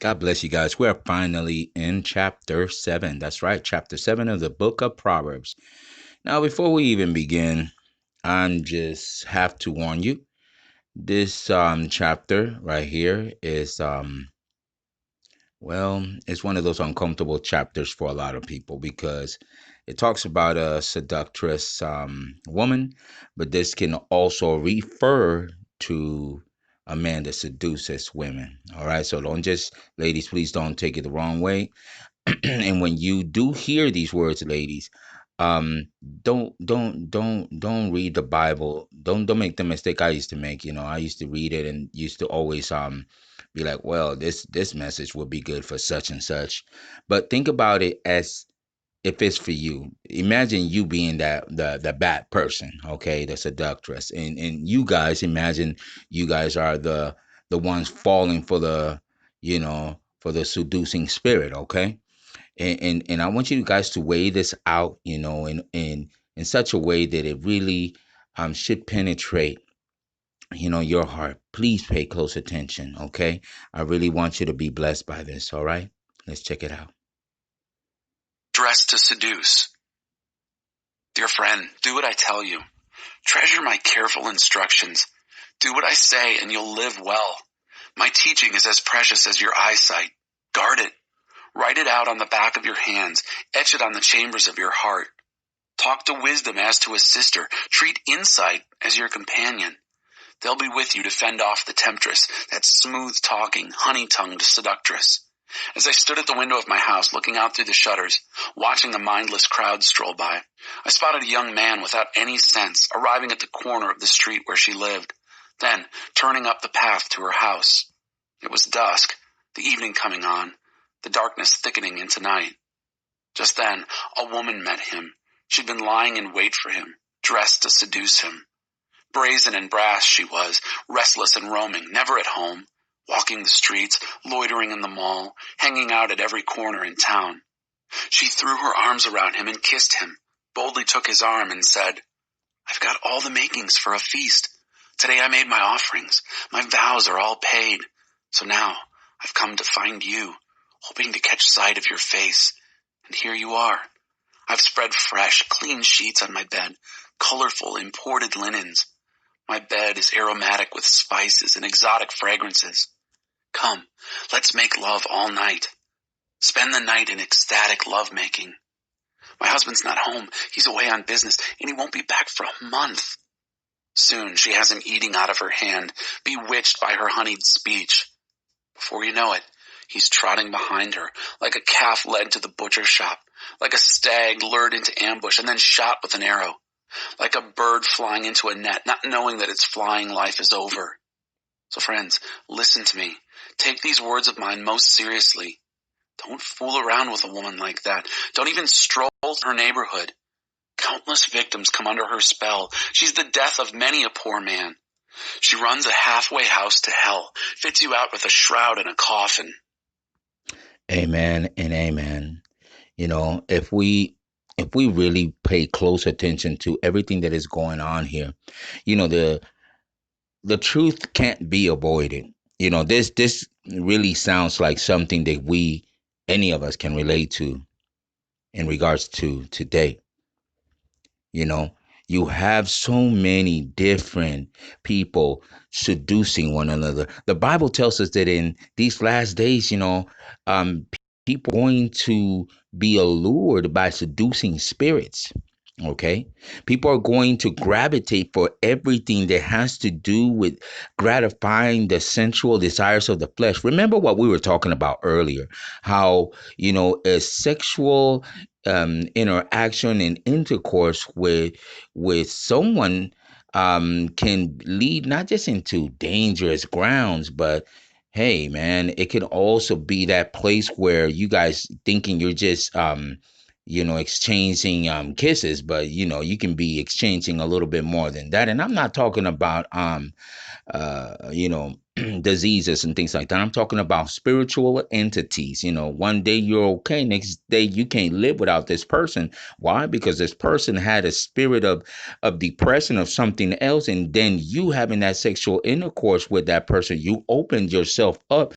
God bless you guys. We're finally in chapter 7. That's right, chapter 7 of the book of Proverbs. Now, before we even begin, I just have to warn you. This chapter right here is it's one of those uncomfortable chapters for a lot of people because it talks about a seductress woman, but this can also refer to a man that seduces women. All right, so don't just, ladies, please don't take it the wrong way. And when you do hear these words, ladies, um, don't read the Bible. Don't make the mistake I used to make. I used to read it and used to always be like, well, this message will be good for such and such. But think about it as if it's for you. Imagine you being the bad person, okay, the seductress, and you guys imagine you guys are the ones falling for the seducing spirit, okay? And I want you guys to weigh this out, in such a way that it really should penetrate, your heart. Please pay close attention, okay? I really want you to be blessed by this, all right? Let's check it out. Dress to seduce. Dear friend, do what I tell you. Treasure my careful instructions. Do what I say and you'll live well. My teaching is as precious as your eyesight. Guard it. Write it out on the back of your hands. Etch it on the chambers of your heart. Talk to wisdom as to a sister. Treat insight as your companion. They'll be with you to fend off the temptress, that smooth-talking, honey-tongued seductress. As I stood at the window of my house looking out through the shutters, watching the mindless crowd stroll by, I spotted a young man without any sense arriving at the corner of the street where she lived, then turning up the path to her house. It was dusk, the evening coming on, the darkness thickening into night. Just then, a woman met him. She'd been lying in wait for him, dressed to seduce him. Brazen and brass she was, restless and roaming, never at home, walking the streets, loitering in the mall, hanging out at every corner in town. She threw her arms around him and kissed him, boldly took his arm and said, "I've got all the makings for a feast. Today I made my offerings. My vows are all paid. So now I've come to find you, hoping to catch sight of your face. And here you are. I've spread fresh, clean sheets on my bed, colorful, imported linens. My bed is aromatic with spices and exotic fragrances. Come, let's make love all night. Spend the night in ecstatic lovemaking. My husband's not home. He's away on business, and he won't be back for a month." Soon she has him eating out of her hand, bewitched by her honeyed speech. Before you know it, he's trotting behind her, like a calf led to the butcher shop, like a stag lured into ambush and then shot with an arrow, like a bird flying into a net, not knowing that its flying life is over. So friends, listen to me. Take these words of mine most seriously. Don't fool around with a woman like that. Don't even stroll through her neighborhood. Countless victims come under her spell. She's the death of many a poor man. She runs a halfway house to hell, fits you out with a shroud and a coffin. Amen and amen. If we really pay close attention to everything that is going on here, the truth can't be avoided. This really sounds like something that any of us can relate to in regards to today. You know, you have so many different people seducing one another. The Bible tells us that in these last days, people are going to be allured by seducing spirits. Okay. People are going to gravitate for everything that has to do with gratifying the sensual desires of the flesh. Remember what we were talking about earlier, how, a sexual interaction and intercourse with someone can lead not just into dangerous grounds, but hey, man, it can also be that place where you guys thinking you're just exchanging kisses, but you can be exchanging a little bit more than that. And I'm not talking about diseases and things like that. I'm talking about spiritual entities. One day you're okay, next day you can't live without this person. Why? Because this person had a spirit of depression of something else, and then you having that sexual intercourse with that person, you opened yourself up